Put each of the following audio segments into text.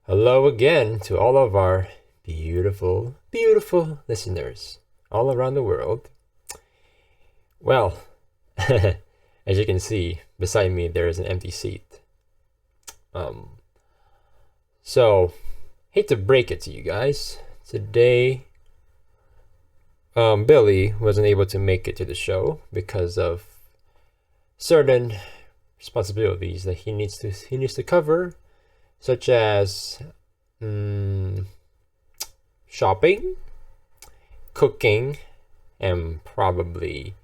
Hello again to all of our beautiful, beautiful listeners all around the world. Well, as you can see, beside me there is an empty seat. Um, so, hate to break it to you guys. Today, Billy wasn't able to make it to the show because of certain responsibilities that he needs to cover, such as shopping, cooking, and probably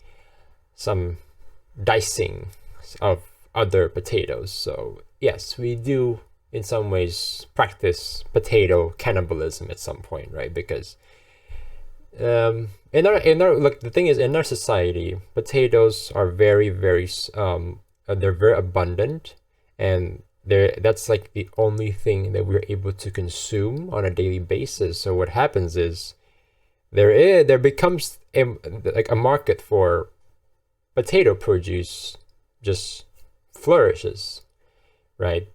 some dicing of other potatoes. So yes, we do in some ways practice potato cannibalism at some point, right? Because in our look, the thing is, in our society, potatoes are they're very abundant, and that's like the only thing that we're able to consume on a daily basis. So what happens is there becomes like a market for potato produce just flourishes, right?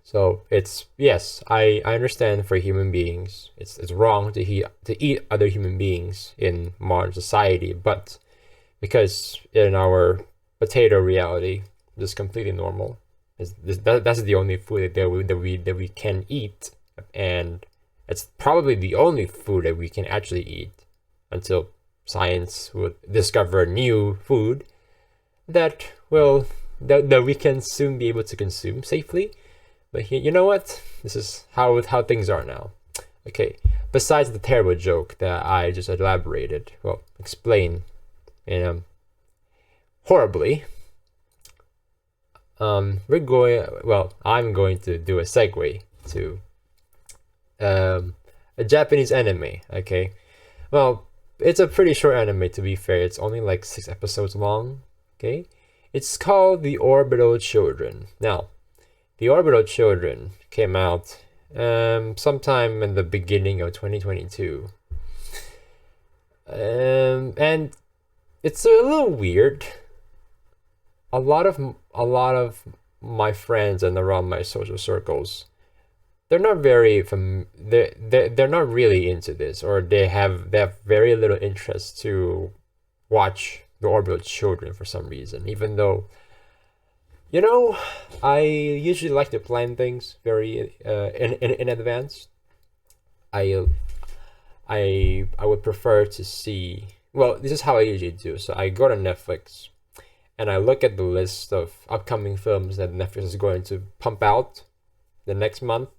So it's, yes, I understand for human beings it's wrong to eat other human beings in modern society, but because in our potato reality, this is completely normal. That's the only food that we can eat, and it's probably the only food that we can actually eat until science would discover new food that that we can soon be able to consume safely. But you know what? This is how things are now. Okay. Besides the terrible joke that I just explain, you horribly. I'm going to do a segue to a Japanese anime. Okay. Well, it's a pretty short anime, to be fair. It's only like 6 episodes long. Okay. It's called The Orbital Children. Now, The Orbital Children came out sometime in the beginning of 2022. And it's a little weird. A lot of my friends and around my social circles, they're not very they're not really into this, or they have very little interest to watch The Orbital Children for some reason, even though, I usually like to plan things very in advance. I i i would prefer to see, well, this is how I usually do. So I go to Netflix and I look at the list of upcoming films that Netflix is going to pump out the next month,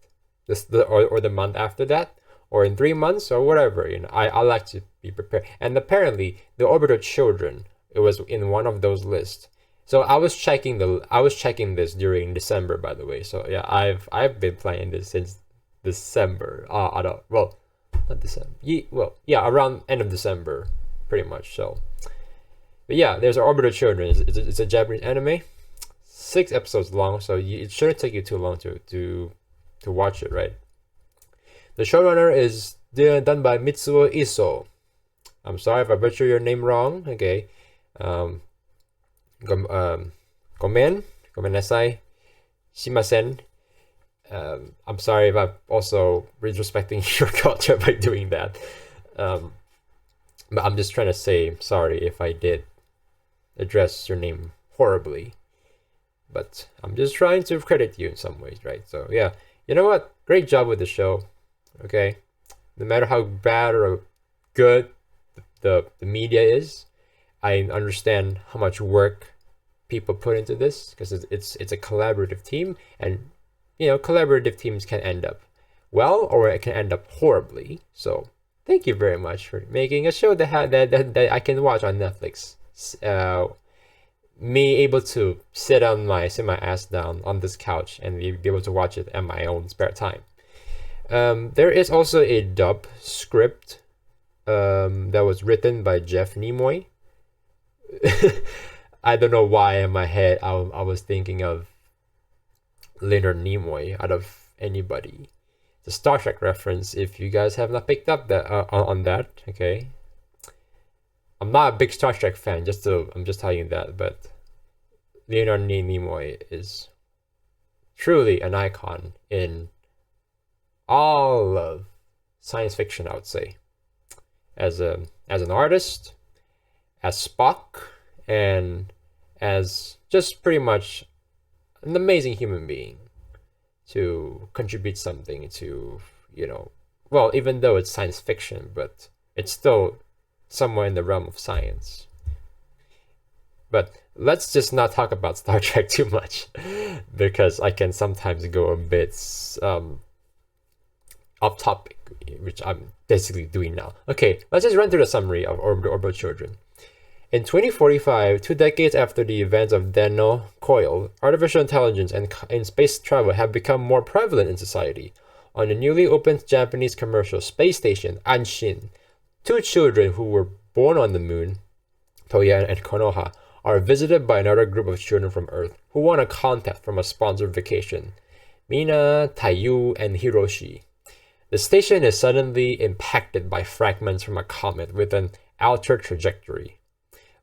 or the month after that, or in 3 months, or whatever. I like to be prepared. And apparently, The Orbital Children, it was in one of those lists. So I was checking this during December, by the way. So yeah, I've been playing this since December. I don't, well, not December. Yeah, around end of December, pretty much. So. But yeah, there's Orbital Children. It's a Japanese anime, 6 episodes long, so it shouldn't take you too long to watch it, right? The showrunner is done by Mitsuo Iso. I'm sorry if I butcher your name wrong. Okay, gomen nasai, shimasen. I'm sorry if I'm also disrespecting your culture by doing that. But I'm just trying to say sorry if I did address your name horribly. But I'm just trying to credit you in some ways, right? So yeah, you know what? Great job with the show. Okay, no matter how bad or good the media is, I understand how much work people put into this, because it's a collaborative team, and collaborative teams can end up well, or it can end up horribly. So thank you very much for making a show that I can watch on Netflix. Me able to sit my ass down on this couch and be able to watch it at my own spare time. There is also a dub script that was written by Jeff Nimoy. I don't know why in my head I was thinking of Leonard Nimoy out of anybody. The Star Trek reference, if you guys have not picked up that on that, okay. I'm not a big Star Trek fan, I'm just telling you that, but Leonard Nimoy is truly an icon in all of science fiction, I would say, as an artist, as Spock, and as just pretty much an amazing human being to contribute something to, well, even though it's science fiction, but it's still somewhere in the realm of science. But let's just not talk about Star Trek too much, because I can sometimes go a bit off topic, which I'm basically doing now. Okay, let's just run through the summary of Orbital Children. In 2045, 2 decades after the events of 𝓟𝓸𝓽𝓪𝓽𝓪, artificial intelligence and space travel have become more prevalent in society. On the newly opened Japanese commercial space station, Anshin, 2 children who were born on the moon, Toya and Konoha, are visited by another group of children from Earth who won a contest from a sponsored vacation, Mina, Tayu, and Hiroshi. The station is suddenly impacted by fragments from a comet with an altered trajectory,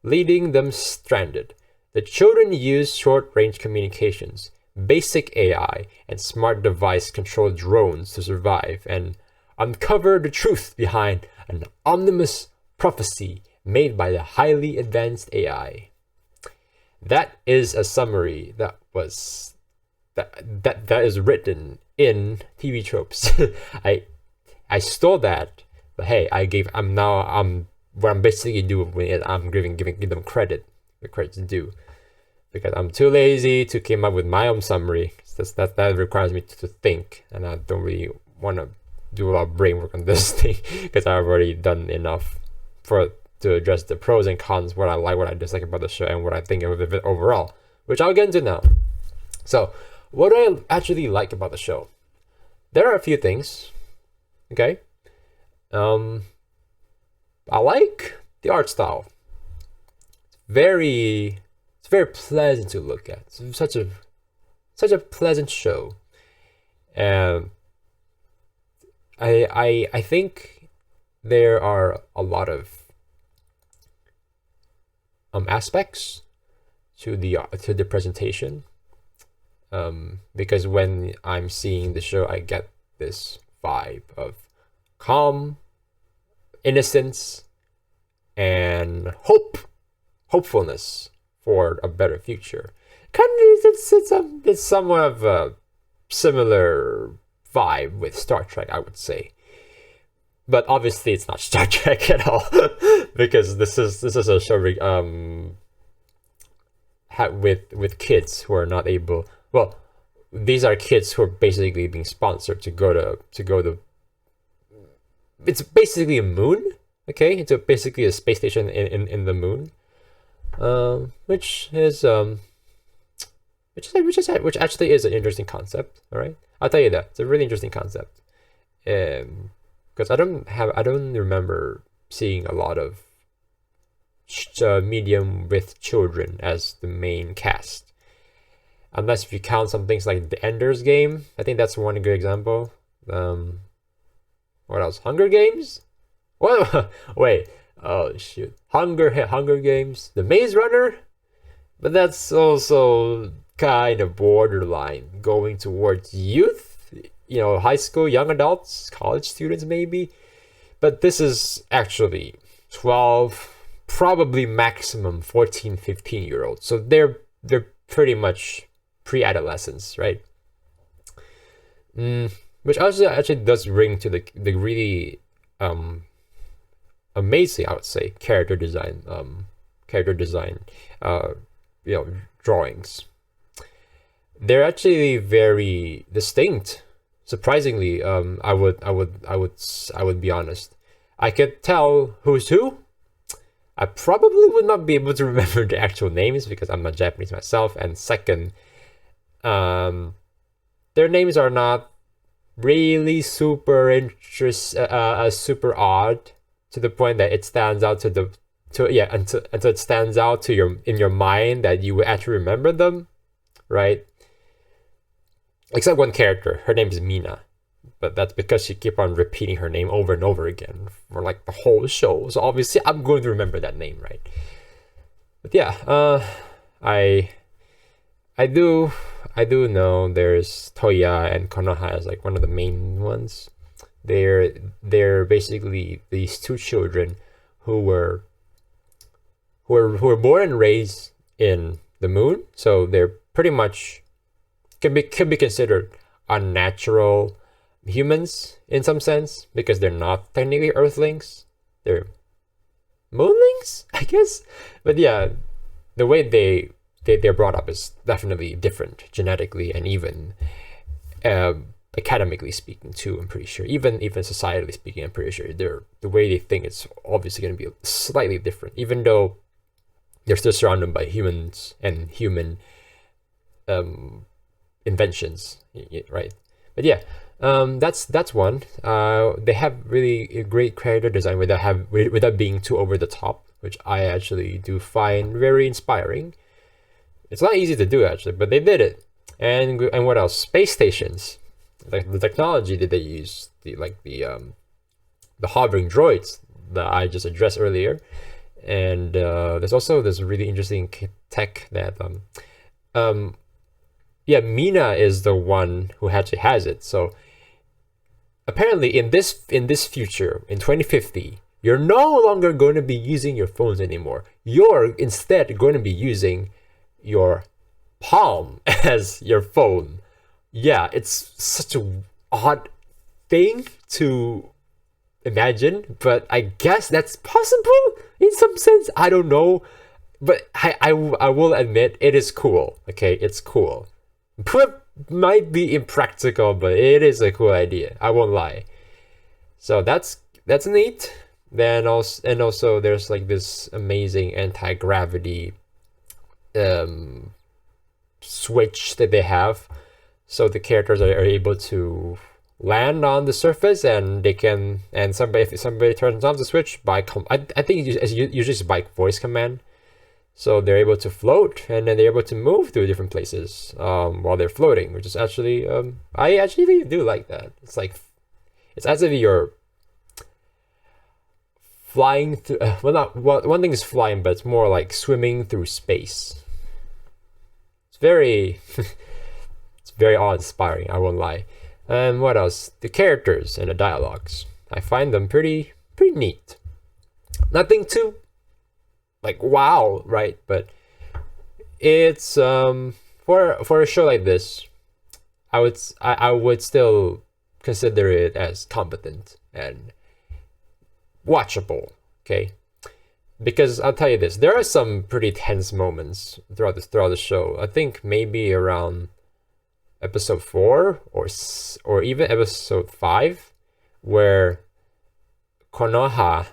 leaving them stranded. The children use short-range communications, basic AI, and smart device-controlled drones to survive and uncover the truth behind an ominous prophecy made by the highly advanced AI. That is a summary that is written in TV tropes. I stole that, but hey, what I'm basically doing is I'm giving them credit, the credit's due, because I'm too lazy to come up with my own summary. That requires me to think, and I don't really want to do a lot of brain work on this thing, because I've already done enough to address the pros and cons, what I like, what I dislike about the show, and what I think of it overall, which I'll get into now. So, what do I actually like about the show? There are a few things. Okay. I like the art style. It's very pleasant to look at. It's such a pleasant show. And I think there are a lot of aspects to the presentation. Because when I'm seeing the show, I get this vibe of calm, innocence, and hopefulness for a better future. Kind of, it's somewhat of a similar vibe with Star Trek, I would say. But obviously, it's not Star Trek at all, because this is a show with kids who are not able. Well, these are kids who are basically being sponsored to go to. It's basically a moon, okay? It's basically a space station in the moon, which actually is an interesting concept. All right, I'll tell you that it's a really interesting concept, because I don't remember seeing a lot of medium with children as the main cast, unless if you count some things like the Ender's Game. I think that's one good example. What else? Hunger Games? What? Wait. Oh shoot. Hunger Games. The Maze Runner? But that's also kind of borderline going towards youth. High school, young adults, college students maybe. But this is actually 12, probably maximum 14, 15-year-olds. So they're pretty much pre-adolescents, right? Which also actually does ring to the really amazing, I would say, character design drawings. They're actually very distinct. Surprisingly, I would be honest. I could tell who's who. I probably would not be able to remember the actual names because I'm not Japanese myself. And second, their names are not really super super odd to the point that it stands out until it stands out in your mind that you would actually remember them, right? Except one character, her name is Mina, but that's because she keep on repeating her name over and over again for like the whole show. So obviously I'm going to remember that name, right? But yeah, I do know there's Toya and Konoha as like one of the main ones. They're basically these two children who were born and raised in the moon, so they're pretty much could be considered unnatural humans in some sense because they're not technically Earthlings. They're moonlings, I guess. But yeah, the way they're brought up is definitely different genetically and even academically speaking too. I'm pretty sure, even societally speaking, I'm pretty sure the way they think it's obviously going to be slightly different, even though they're still surrounded by humans and human inventions, right? But yeah, that's one. They have really great character design without being too over the top, which I actually do find very inspiring. It's not easy to do actually, but they did it. And what else? Space stations, like the technology that they use, the hovering droids that I just addressed earlier. And there's also this really interesting tech that Mina is the one who actually has it. So apparently in this future, in 2050, you're no longer going to be using your phones anymore. You're instead going to be using your palm as your phone. Yeah, it's such a odd thing to imagine, but I guess that's possible in some sense. I don't know, but I will admit it is cool. Okay, it's cool. Might be impractical, but it is a cool idea. I won't lie. So that's neat. Then also there's like this amazing anti-gravity switch that they have, so the characters are able to land on the surface, and they can, and if somebody turns off the switch by I think it's usually just by voice command, so they're able to float, and then they're able to move through different places while they're floating, which is actually I actually do like that. It's like it's as if you're flying through one thing is flying, but it's more like swimming through space. It's very it's very awe-inspiring, I won't lie. And what else? The characters and the dialogues, I find them pretty neat. Nothing too like wow, right? But it's for a show like this, I would still consider it as competent and watchable. Okay, because I'll tell you this, there are some pretty tense moments throughout the show. I think maybe around episode 4 or even episode 5, where Konoha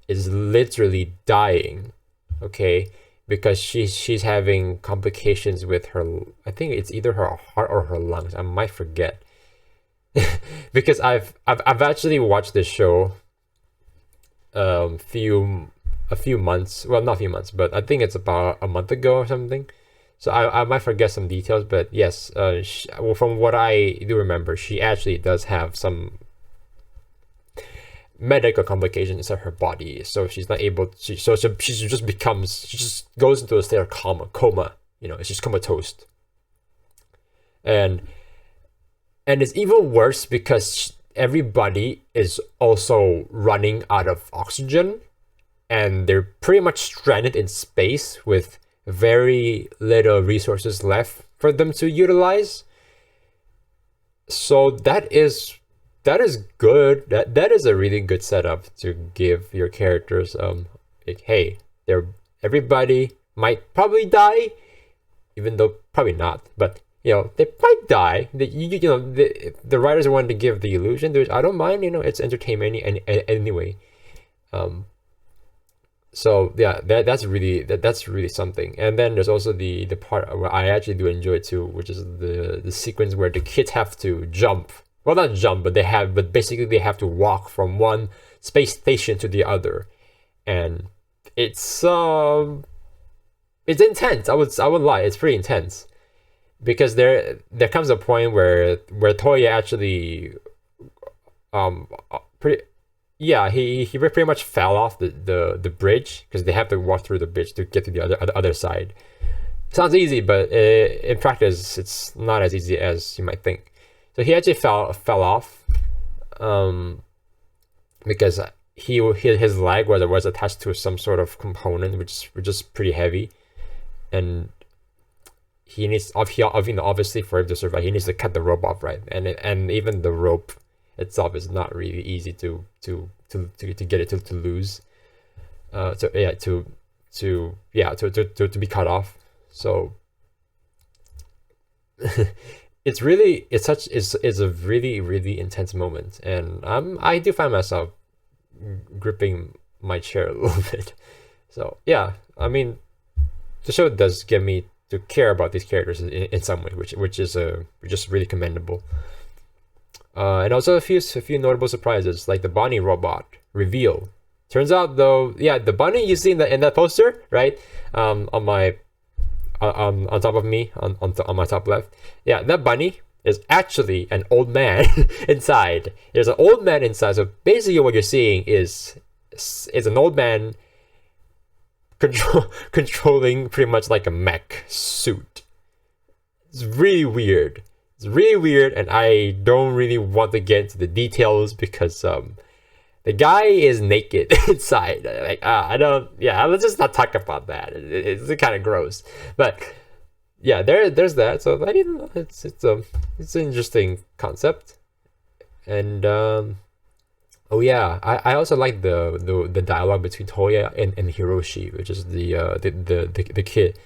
is literally dying, okay, because she's having complications with her, I think it's either her heart or her lungs, I might forget. Because I've actually watched this show a few months, well, not a few months, but I think it's about a month ago or something. So I might forget some details, but yes, from what I do remember, she actually does have some medical complications inside her body. So she's not able to, she just goes into a state of coma, you know, it's just comatose. And it's even worse because everybody is also running out of oxygen, and they're pretty much stranded in space with very little resources left for them to utilize. So that is good. That is a really good setup to give your characters like, hey, everybody might probably die, even though probably not, but you know, they might die. The writers wanted to give the illusion, which I don't mind, you know, it's entertainment anyway. So yeah, that's really something. And then there's also the part where I actually do enjoy too, which is the sequence where the kids have to jump. Well, not jump, but basically they have to walk from one space station to the other, and it's intense. I would lie, it's pretty intense, because there comes a point where Toya actually he pretty much fell off the bridge, because they have to walk through the bridge to get to the other side. Sounds easy, but in practice, it's not as easy as you might think. So he actually fell off, um, because his leg was attached to some sort of component, which is pretty heavy, and he needs obviously for him to survive, he needs to cut the rope off, right? And even the rope itself is not really easy to get it to lose. To be cut off. So it's a really really intense moment, and I do find myself gripping my chair a little bit. So yeah, I mean, the show does get me to care about these characters in some way, which is just really commendable. And also a few notable surprises, like the Bonnie robot reveal. Turns out though, yeah, the bunny you see in that poster, right? On my on top of me on my top left, yeah, that bunny is actually an old man inside. There's an old man inside. So basically, what you're seeing is an old man controlling pretty much like a mech suit. It's really weird. It's really weird, and I don't really want to get into the details because the guy is naked inside. Like I don't. Yeah, let's just not talk about that. It's kind of gross, but yeah, there's that. So I didn't know. It's an interesting concept, and oh yeah, I also like the dialogue between Toya and Hiroshi, which is the kid,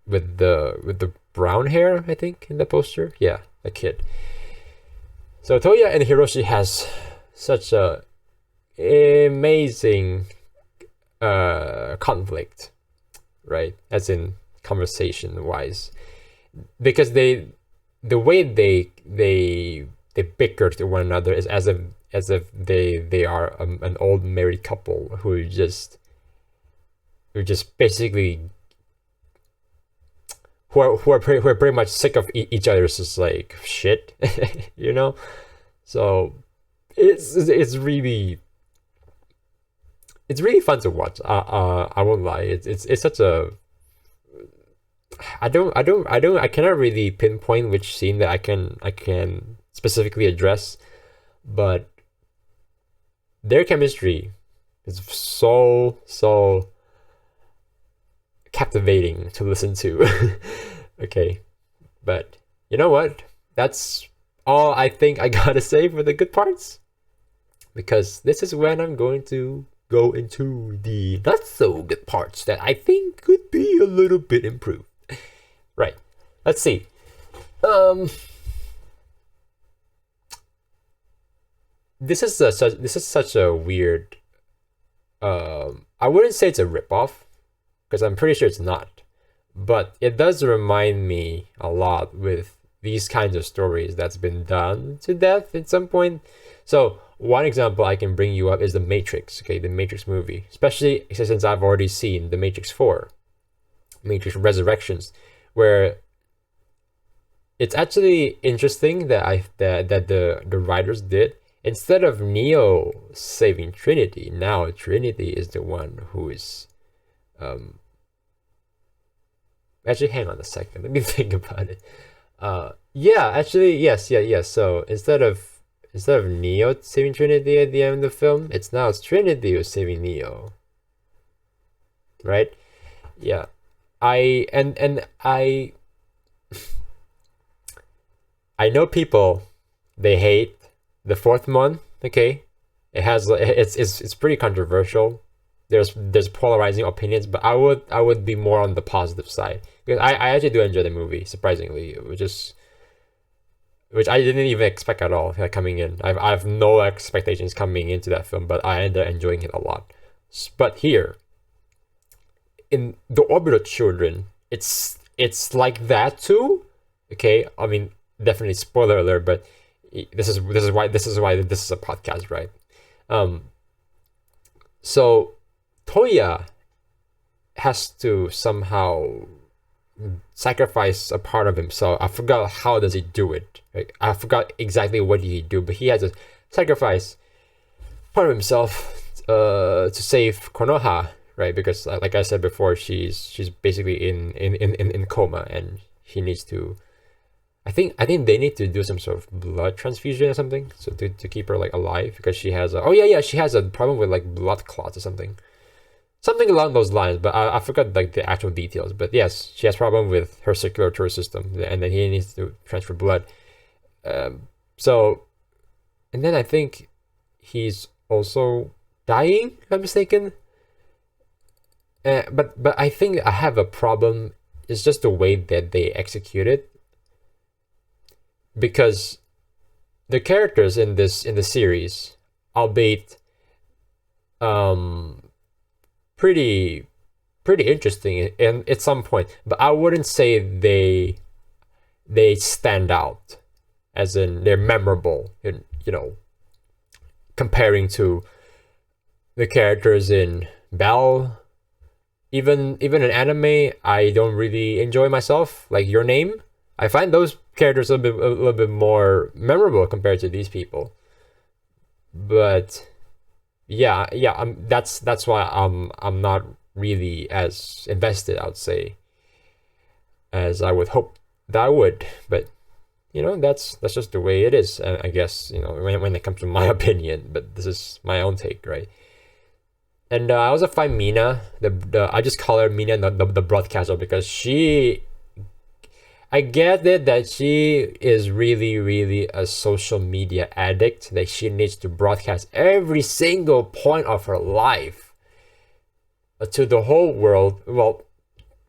with the brown hair, I think, in the poster. Yeah, a kid. So Toya and Hiroshi has such a amazing conflict, right? As in conversation wise, because the way they bicker to one another is as if they are an old married couple who just basically who are pretty much sick of each other's just like shit, you know. So it's really fun to watch. I won't lie. It's such a I cannot really pinpoint which scene that I can specifically address, but their chemistry is so captivating to listen to. Okay, but you know what? That's all I think I gotta say for the good parts, because this is when I'm going to go into the not so good parts that I think could be a little bit improved. Right. Let's see. This is such a weird. I wouldn't say it's a ripoff, because I'm pretty sure it's not, but it does remind me a lot with these kinds of stories that's been done to death at some point. So one example I can bring you up is the Matrix. Okay, the Matrix movie, especially since I've already seen the Matrix 4, Matrix Resurrections, where it's actually interesting that the writers did, instead of Neo saving Trinity, now Trinity is the one who is actually, hang on a second, let me think about it. Yeah, actually, yes. So instead of Neo saving Trinity at the end of the film, it's Trinity who's saving Neo, right? Yeah. I know people, they hate the fourth one. Okay, it's pretty controversial. There's polarizing opinions, but I would be more on the positive side, because I actually do enjoy the movie, surprisingly, which I didn't even expect at all, coming in. I have no expectations coming into that film, but I ended up enjoying it a lot. But here in the Orbital Children, it's like that too. Okay, I mean, definitely spoiler alert, but this is why this is a podcast, right? So Toya has to somehow sacrifice a part of himself. I forgot how does he do it. Like, I forgot exactly what he do, but he has to sacrifice part of himself to save Konoha, right? Because like I said before, she's basically in coma, and he needs to. I think they need to do some sort of blood transfusion or something, so to keep her like alive, because she has a, oh yeah, she has a problem with like blood clots or something along those lines. But I forgot like the actual details. But yes, she has problem with her circulatory system, and then he needs to transfer blood. So, and then I think he's also dying, if I'm mistaken. But I think I have a problem. It's just the way that they execute it, because the characters in the series, albeit pretty interesting and at some point, but I wouldn't say they stand out, as in they're memorable, in, comparing to the characters in Bell. Even in anime, I don't really enjoy myself, like Your Name. I find those characters a little bit more memorable compared to these people. But yeah, that's why I'm not really as invested, I would say, as I would hope that I would. But that's just the way it is, I guess. When it comes to my opinion, but this is my own take, right? And I also find Mina, I just call her Mina, the broadcaster, because I get it that she is really, really a social media addict, that she needs to broadcast every single point of her life to the whole world. Well,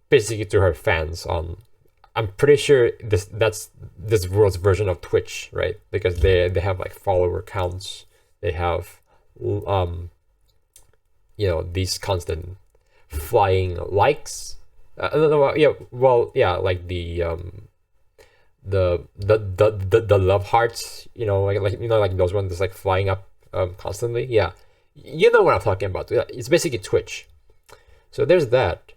basically to her fans. I'm pretty sure that's this world's version of Twitch, right? Because they have like follower counts. They have these constant flying likes. Like the love hearts, like those ones that's like flying up constantly. Yeah, you know what I'm talking about. It's basically Twitch. So there's that.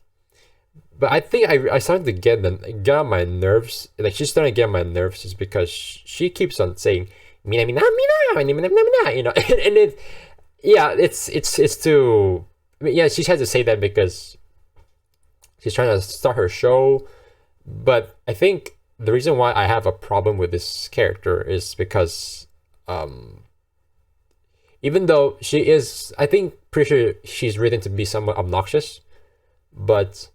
But I think I started to get on my nerves. Like, she's starting to get on my nerves just because she keeps on saying mina mina mina mina mina mina, and it's too. Yeah, she has to say that because she's trying to start her show. But I think the reason why I have a problem with this character is because even though she is, I think, pretty sure she's written to be somewhat obnoxious, but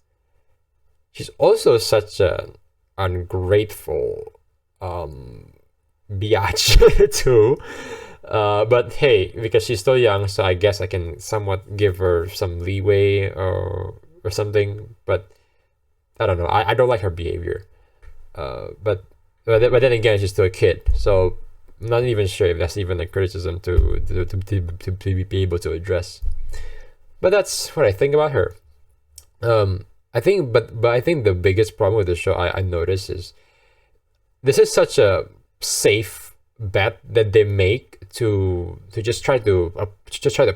she's also such an ungrateful biatch too. But hey, because she's still young, so I guess I can somewhat give her some leeway or something. But I don't know. I don't like her behavior. But then again, she's still a kid, so I'm not even sure if that's even a criticism to be able to address. But that's what I think about her. I think, but I think the biggest problem with the show I noticed is this is such a safe bet that they make to just try to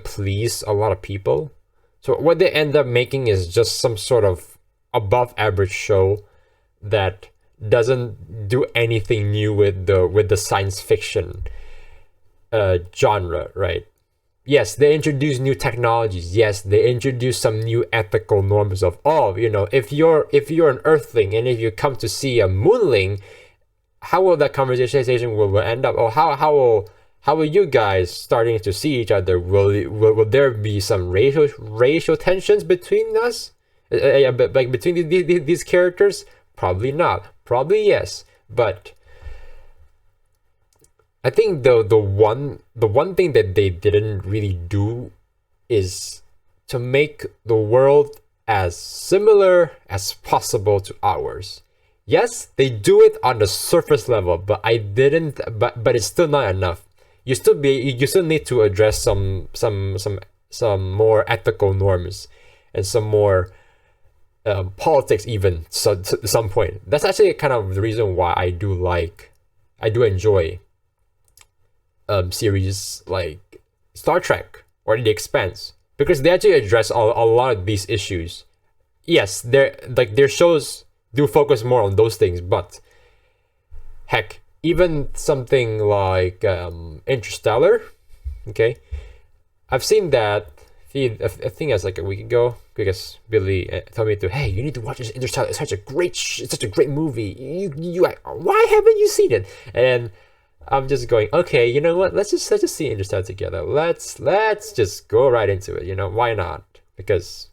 please a lot of people. So what they end up making is just some sort of above average show that doesn't do anything new with the science fiction genre, right? Yes, they introduce new technologies. Yes, they introduce some new ethical norms of, if you're an Earthling and if you come to see a Moonling, how will that conversation will end up? Or how will you guys starting to see each other? Will there be some racial tensions between us? Like between these characters? Probably not. Probably yes. But I think the one thing that they didn't really do is to make the world as similar as possible to ours. Yes, they do it on the surface level, but but it's still not enough. You still need to address some more ethical norms and some more politics, even, so to some point. That's actually kind of the reason why I do enjoy series like Star Trek or The Expanse, because they actually address a lot of these issues. Yes, their shows do focus more on those things, but heck, even something like Interstellar, okay, I've seen that I think it's like a week ago because Billy told me to, hey, you need to watch this Interstellar. It's such a great movie. Why haven't you seen it? And I'm just going, okay, you know what? Let's just see Interstellar together. Let's just go right into it. You know, why not? Because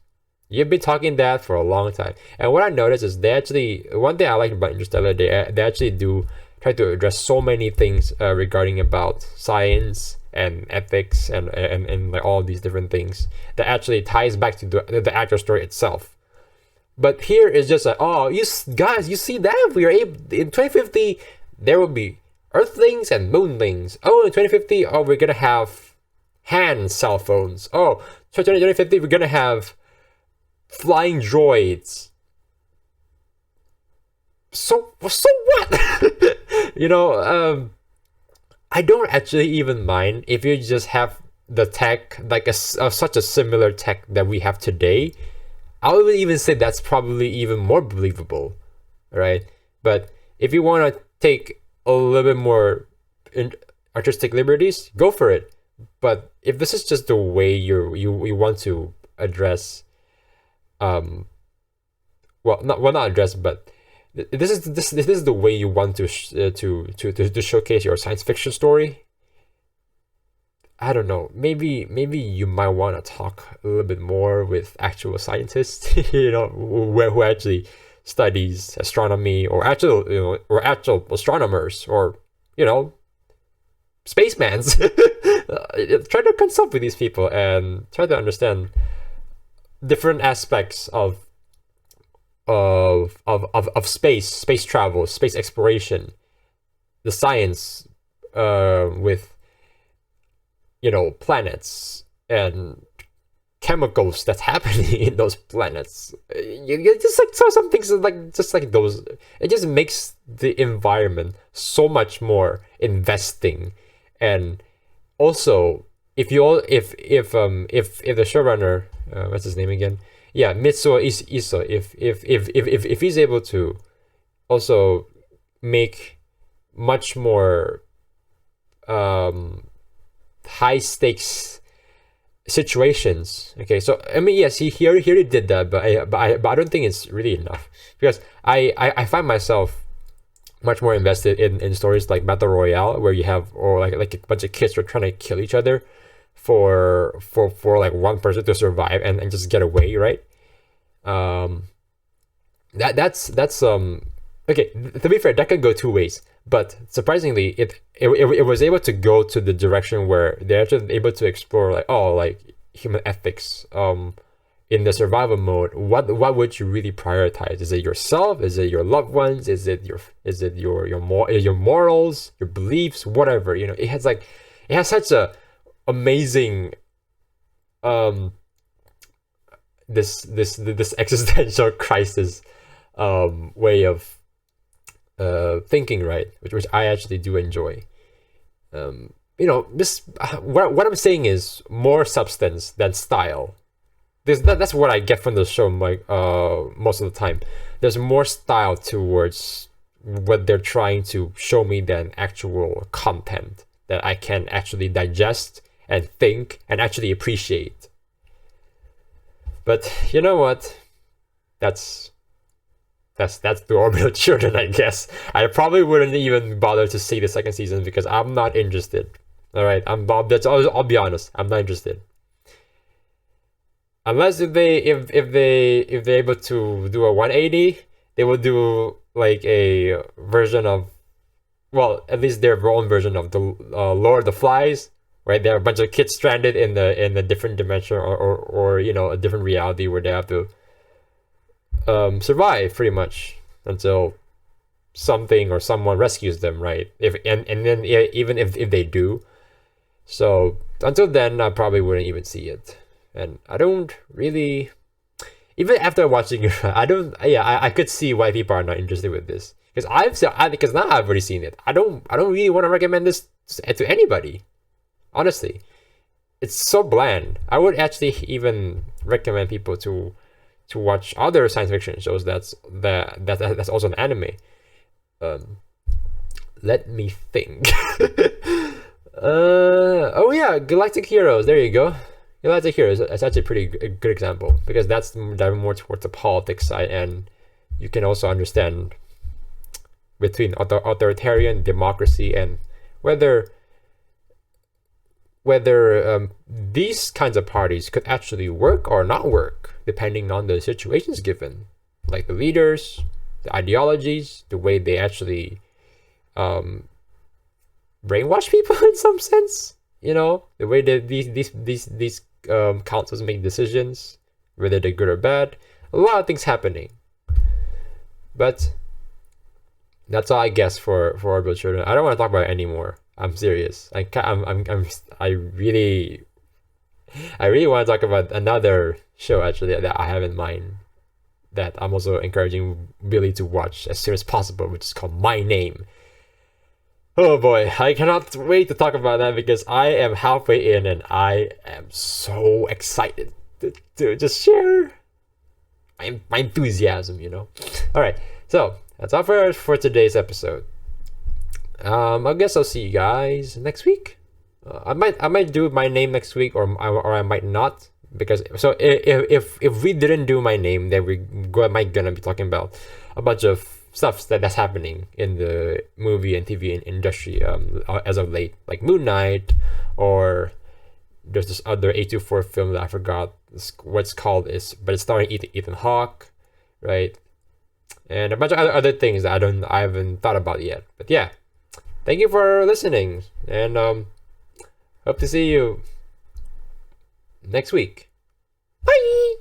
you've been talking that for a long time. And what I noticed is they actually, one thing I like about Interstellar, they actually do try to address so many things regarding about science and ethics and like all these different things that actually ties back to the actual story itself. But here is just like, oh, guys, you see that? We are able, in 2050, there will be Earthlings and Moonlings. Oh, in 2050, oh, we're gonna have hand cell phones. Oh, 2050, we're gonna have flying droids. So what? You know, I don't actually even mind if you just have the tech, like such a similar tech that we have today. I would even say that's probably even more believable, right? But if you want to take a little bit more artistic liberties, go for it. But if this is just the way you want to address, well, not address, but this is the way you want to showcase your science fiction story. I don't know. Maybe you might want to talk a little bit more with actual scientists, you know, who actually studies astronomy, or actual astronomers, or you know, spacemans. Try to consult with these people and try to understand different aspects of space travel, space exploration, the science with, you know, planets and chemicals that's happening in those planets. You just like some things like just like those. It just makes the environment so much more investing. And also, if the showrunner, what's his name again? Yeah, Mitsuo Iso. If he's able to also make much more high stakes situations. Okay, so I mean, yes, he already did that, but I don't think it's really enough, because I find myself much more invested in stories like Battle Royale, where you have, or like a bunch of kids are trying to kill each other for like one person to survive and just get away, right? That's okay, to be fair, that could go two ways, but surprisingly it was able to go to the direction where they're actually able to explore like, oh, like human ethics in the survival mode. What would you really prioritize? Is it yourself? Is it your loved ones? Is it your morals, your beliefs, whatever? You know, it has such a amazing this existential crisis way of thinking, right? Which I actually do enjoy. You know, this what I'm saying is more substance than style. That's what I get from the show, like most of the time. There's more style towards what they're trying to show me than actual content that I can actually digest and think and actually appreciate. But you know what? That's the Orbital children, I guess. I probably wouldn't even bother to see the second season because I'm not interested. All right, I'll be honest. I'm not interested. Unless if they're able to do a 180, they will do like a version of, well, at least their own version of the Lord of the Flies, right? There are a bunch of kids stranded in the different dimension, or you know, a different reality where they have to survive pretty much until something or someone rescues them, right? And then even if they do, so until then I probably wouldn't even see it. And I don't really, even after watching it, I could see why people are not interested with this, because because now I've already seen it. I don't really want to recommend this to anybody, honestly. It's so bland. I would actually even recommend people to watch other science fiction shows that's also an anime. Let me think. Oh yeah, Galactic Heroes. There you go. Elijah here is actually a pretty good example, because that's diving more towards the politics side, and you can also understand between authoritarian democracy and whether these kinds of parties could actually work or not work depending on the situations given, like the leaders, the ideologies, the way they actually brainwash people in some sense. The way that these councils make decisions, whether they're good or bad. A lot of things happening, but that's all I guess for Orbital Children. I don't want to talk about it anymore. I'm serious. I really want to talk about another show actually that I have in mind, that I'm also encouraging Billy to watch as soon as possible, which is called My Name. Oh boy, I cannot wait to talk about that, because I am halfway in and I am so excited to just share my enthusiasm, All right, so that's all for today's episode. I guess I'll see you guys next week. I might do My Name next week, or I might not, because if we didn't do My Name, then we might gonna be talking about a bunch of stuff that's happening in the movie and TV industry as of late, like Moon Knight, or there's this other A24 film that I forgot what it's called, but it's starring Ethan Hawke, right? And a bunch of other things that I haven't thought about yet. But yeah, thank you for listening, and hope to see you next week. Bye.